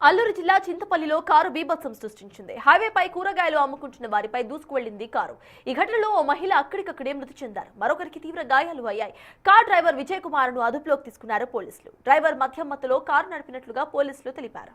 అల్లూరు జిల్లా చింతపల్లిలో కారు బీభత్సం సృష్టించింది. హైవేపై కూరగాయలు అమ్ముకుంటున్న వారిపై దూసుకువెళ్లింది కారు. ఈ ఘటనలో ఓ మహిళ అక్కడికక్కడే మృతి చెందారు. మరొకరికి తీవ్ర గాయాలు అయ్యాయి. కార్ డ్రైవర్ విజయ్ కుమార్ ను అదుపులోకి తీసుకున్నారు పోలీసులు. డ్రైవర్ మద్యం మత్తులో కారు నడిపినట్లుగా పోలీసులు తెలిపారు.